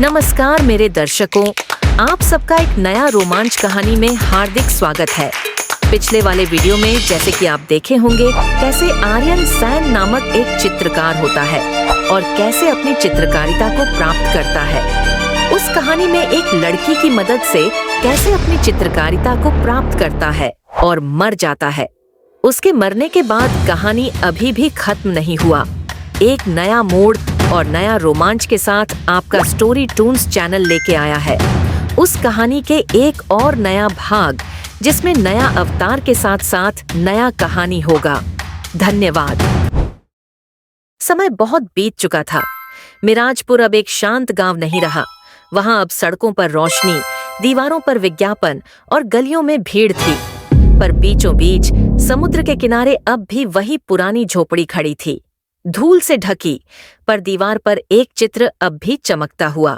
नमस्कार मेरे दर्शकों, आप सबका एक नया रोमांच कहानी में हार्दिक स्वागत है। पिछले वाले वीडियो में जैसे कि आप देखे होंगे कैसे आर्यन सैन नामक एक चित्रकार होता है और कैसे अपनी चित्रकारिता को प्राप्त करता है। उस कहानी में एक लड़की की मदद से कैसे अपनी चित्रकारिता को प्राप्त करता है और मर जाता है। उसके मरने के बाद कहानी अभी भी खत्म नहीं हुआ। एक नया मोड़ और नया रोमांच के साथ आपका स्टोरी टून्स चैनल लेके आया है उस कहानी के एक और नया भाग, जिसमें नया अवतार के साथ साथ नया कहानी होगा। धन्यवाद। समय बहुत बीत चुका था। मिराजपुर अब एक शांत गांव नहीं रहा। वहां अब सड़कों पर रोशनी, दीवारों पर विज्ञापन और गलियों में भीड़ थी। पर बीचों बीच समुद्र के किनारे अब भी वही पुरानी झोपड़ी खड़ी थी, धूल से ढकी, पर दीवार पर एक चित्र अब भी चमकता हुआ।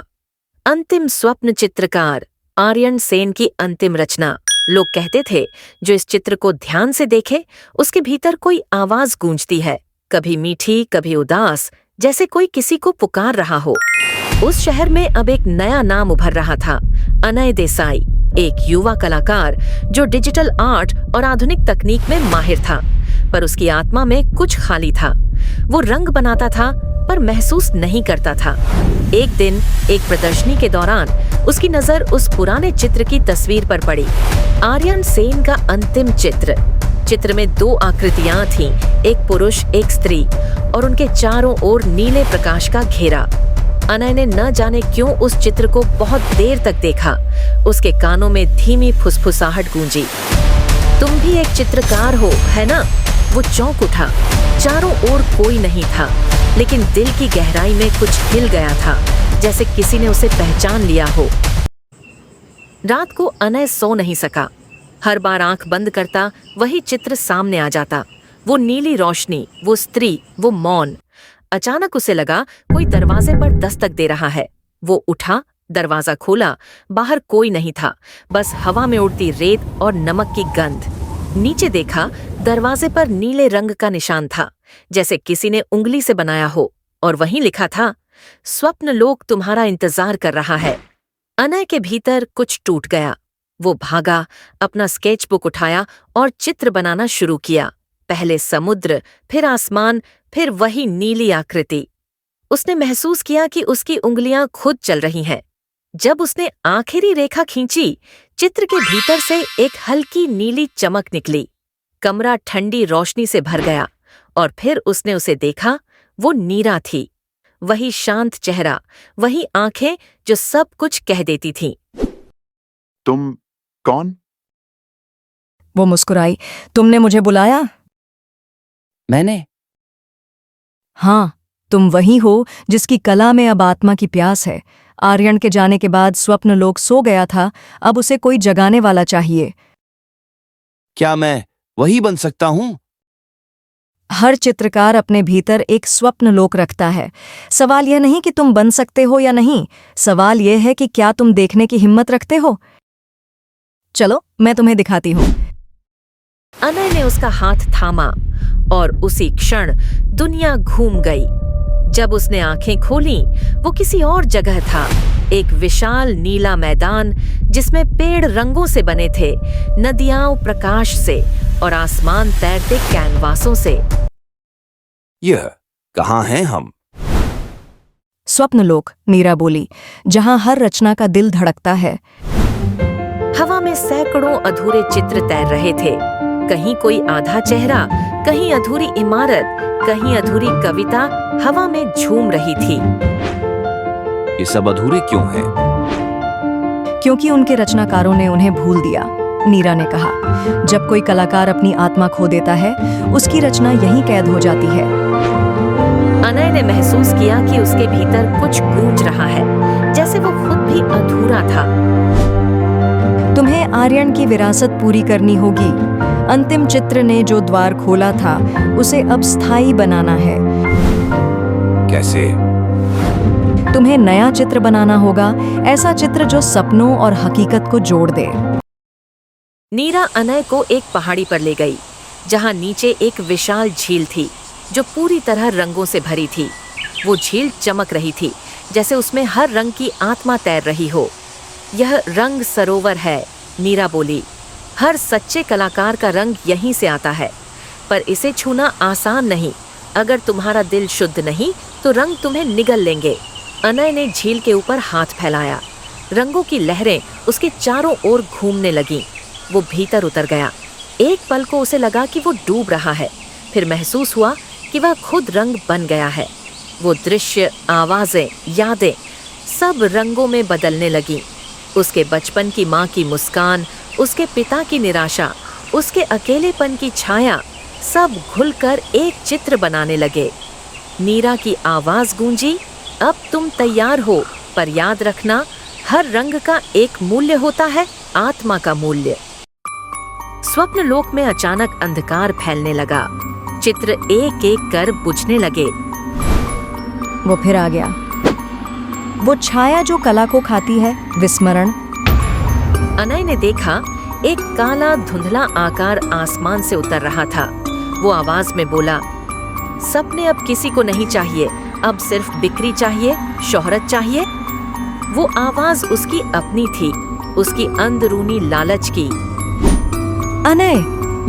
अंतिम स्वप्न चित्रकार आर्यन सेन की अंतिम रचना। लोग कहते थे जो इस चित्र को ध्यान से देखे उसके भीतर कोई आवाज गूंजती है, कभी मीठी कभी उदास, जैसे कोई किसी को पुकार रहा हो। उस शहर में अब एक नया नाम उभर रहा था, अनय देसाई, एक युवा कलाकार जो डिजिटल आर्ट और आधुनिक तकनीक में माहिर था। पर उसकी आत्मा में कुछ खाली था। वो रंग बनाता था पर महसूस नहीं करता था। एक दिन एक प्रदर्शनी के दौरान उसकी नजर उस पुराने चित्र की तस्वीर पर पड़ी, आर्यन सेन का अंतिम चित्र। चित्र में दो आकृतियां थीं, एक पुरुष एक स्त्री, और उनके चारों ओर नीले प्रकाश का घेरा। अनय ने न जाने क्यों उस चित्र को बहुत देर तक देखा। उसके कानों में धीमी फुसफुसाहट गूंजी, तुम भी एक चित्रकार हो, है ना? वो चौंक उठा। चारों ओर कोई नहीं था, लेकिन दिल की गहराई में कुछ हिल गया था, जैसे किसी ने उसे पहचान लिया हो। रात को अनय सो नहीं सका। हर बार आंख बंद करता वही चित्र सामने आ जाता, वो नीली रोशनी, वो स्त्री, वो मौन। अचानक उसे लगा कोई दरवाजे पर दस्तक दे रहा है। वो उठा, दरवाजा खोला। बाहर कोई नहीं था, बस हवा में उड़ती रेत और नमक की गंध। नीचे देखा, दरवाजे पर नीले रंग का निशान था, जैसे किसी ने उंगली से बनाया हो, और वहीं लिखा था, स्वप्न लोक तुम्हारा इंतजार कर रहा है। अनय के भीतर कुछ टूट गया। वो भागा, अपना स्केच बुक उठाया और चित्र बनाना शुरू किया। पहले समुद्र, फिर आसमान, फिर वही नीली आकृति। उसने महसूस किया कि उसकी उंगलियां खुद चल रही हैं। जब उसने आखिरी रेखा खींची, चित्र के भीतर से एक हल्की नीली चमक निकली। कमरा ठंडी रोशनी से भर गया, और फिर उसने उसे देखा। वो नीरा थी, वही शांत चेहरा, वही आंखें जो सब कुछ कह देती थीं। तुम कौन? वो मुस्कुराई। तुमने मुझे बुलाया? मैंने? हाँ, तुम वही हो जिसकी कला में अब आत्मा की प्यास है। आर्यन के जाने के बाद स्वप्न लोक सो गया था, अब उसे कोई जगाने वाला चाहिए। क्या मैं वही बन सकता हूँ? हर चित्रकार अपने भीतर एक स्वप्न लोक रखता है। सवाल यह नहीं कि तुम बन सकते हो या नहीं, सवाल यह है कि क्या तुम देखने की हिम्मत रखते हो। चलो, मैं तुम्हें दिखाती हूँ। अनय ने उसका हाथ थामा और उसी क्षण दुनिया घूम गई। जब उसने आंखें खोलीं, वो किसी और जगह था। एक विशाल नीला मैदान, जिसमें पेड़ रंगों से बने थे, नदियां प्रकाश से, और आसमान तैरते कैनवासों से। यह कहाँ हैं हम? स्वप्नलोक, मीरा बोली, जहां हर रचना का दिल धड़कता है। हवा में सैकड़ों अधूरे चित्र तैर रहे थे। कहीं कोई आधा चेहरा, कहीं अधूरी इमारत, कहीं अधूरी कविता हवा में झूम रही थी। ये सब अधूरे क्यों हैं? क्योंकि उनके रचनाकारों ने उन्हें भूल दिया, नीरा ने कहा। जब कोई कलाकार अपनी आत्मा खो देता है, उसकी रचना यहीं कैद हो जाती है। अनय ने महसूस किया कि उसके भीतर कुछ गूंज रहा है, जैसे वो खुद भी अधूरा था। तुम्हें आर्यन की विरासत पूरी करनी होगी। अंतिम चित्र ने जो द्वार खोला था, उसे अब स्थायी बनाना है। कैसे? तुम्हें नया चित्र बनाना होगा, ऐसा चित्र जो सपनों और हकीकत को जोड़ दे। नीरा अनय को एक पहाड़ी पर ले गई, जहां नीचे एक विशाल झील थी, जो पूरी तरह रंगों से भरी थी। वो झील चमक रही थी, जैसे उसमें हर रंग की आत्मा तैर रही हो। यह रंग सरोवर है, नीरा बोली। हर सच्चे कलाकार का रंग यहीं से आता है, पर इसे छूना आसान नहीं। अगर तुम्हारा दिल शुद्ध नहीं तो रंग तुम्हें निगल लेंगे। अनय ने झील के ऊपर हाथ फैलाया। रंगों की लहरें उसके चारों ओर घूमने लगीं। वो भीतर उतर गया। एक पल को उसे लगा कि वो डूब रहा है, फिर महसूस हुआ कि वह खुद रंग बन गया है। वो दृश्य, आवाजें, यादें सब रंगों में बदलने लगीं। उसके बचपन की माँ की मुस्कान, उसके पिता की निराशा, उसके अकेलेपन की छाया, सब घुलकर एक चित्र बनाने लगे। नीरा की आवाज गूंजी, अब तुम तैयार हो, पर याद रखना हर रंग का एक मूल्य होता है, आत्मा का मूल्य। स्वप्न लोक में अचानक अंधकार फैलने लगा। चित्र एक एक कर बुझने लगे। वो फिर आ गया, वो छाया जो कला को खाती है, विस्मरण। अनय ने देखा एक काला धुंधला आकार आसमान से उतर रहा था। वो आवाज में बोला, सपने अब किसी को नहीं चाहिए, अब सिर्फ बिक्री चाहिए, शोहरत चाहिए। वो आवाज उसकी अपनी थी, उसकी अंदरूनी लालच की। अनय,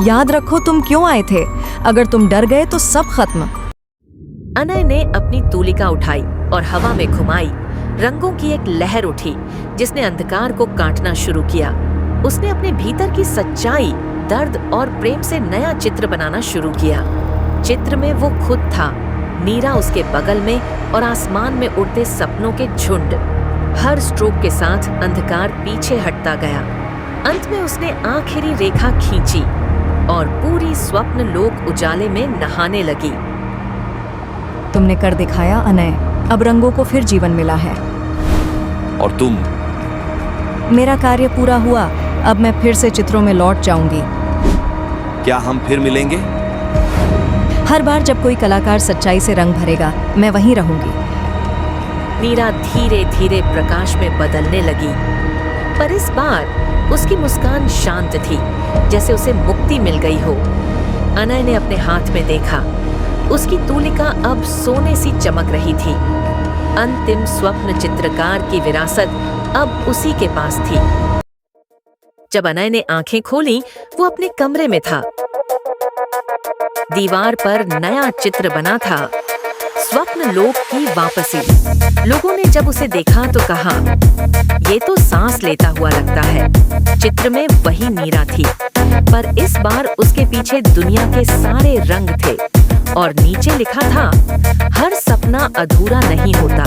याद रखो तुम क्यों आए थे। अगर तुम डर गए तो सब खत्म। अनय ने अपनी तूलिका उठाई और हवा में घुमाई। रंगों की एक लहर उठी जिसने अंधकार को काटना शुरू किया। उसने अपने भीतर की सच्चाई, दर्द और प्रेम से नया चित्र बनाना शुरू किया। चित्र में वो खुद था, नीरा उसके बगल में और आसमान में उड़ते सपनों के झुंड। हर स्ट्रोक के साथ अंधकार पीछे हटता गया। अंत में उसने आखिरी रेखा खींची और पूरी स्वप्न लोक उजाले में नहाने लगी। तुमने कर दिखाया अनय, अब रंगों को फिर जीवन मिला है। और तुम? मेरा कार्य पूरा हुआ, अब मैं फिर से चित्रों में लौट जाऊंगी। क्या हम फिर मिलेंगे? हर बार जब कोई कलाकार सच्चाई से रंग भरेगा, मैं वहीं रहूंगी। नीरा धीरे धीरे प्रकाश में बदलने लगी, पर इस बार उसकी मुस्कान शांत थी, जैसे उसे मुक्ति मिल गई हो। अनय ने अपने हाथ में देखा, उसकी तूलिका अब सोने सी चमक रही थी। अंतिम स्वप्न चित्रकार की विरासत अब उसी के पास थी। जब अनय ने आंखें खोली, वो अपने कमरे में था। दीवार पर नया चित्र बना था, स्वप्न लोक की वापसी। लोगों ने जब उसे देखा तो कहा, ये तो सांस लेता हुआ लगता है। चित्र में वही नीरा थी, पर इस बार उसके पीछे दुनिया के सारे रंग थे और नीचे लिखा था, हर सपना अधूरा नहीं होता,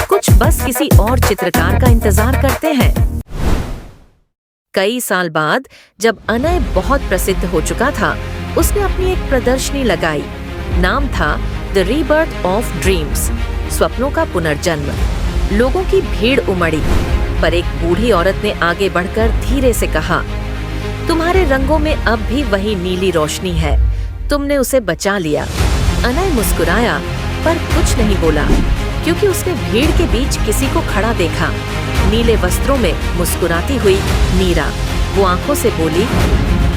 कुछ बस किसी और चित्रकार का इंतजार करते हैं। कई साल बाद जब अनय बहुत प्रसिद्ध हो चुका था, उसने अपनी एक प्रदर्शनी लगाई। नाम था द रीबर्थ ऑफ ड्रीम्स, स्वप्नों का पुनर्जन्म। लोगों की भीड़ उमड़ी, पर एक बूढ़ी औरत ने आगे बढ़कर धीरे से कहा, तुम्हारे रंगों में अब भी वही नीली रोशनी है, तुमने उसे बचा लिया। अनय मुस्कुराया पर कुछ नहीं बोला, क्योंकि उसने भीड़ के बीच किसी को खड़ा देखा, नीले वस्त्रों में मुस्कुराती हुई नीरा। वो आंखों से बोली,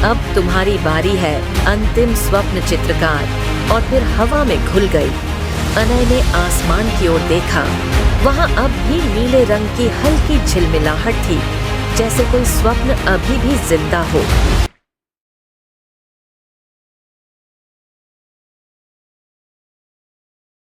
अब तुम्हारी बारी है अंतिम स्वप्न चित्रकार, और फिर हवा में घुल गई। अनय ने आसमान की ओर देखा, वहां अब भी नीले रंग की हल्की झिलमिलाहट थी, जैसे कोई स्वप्न अभी भी जिंदा हो।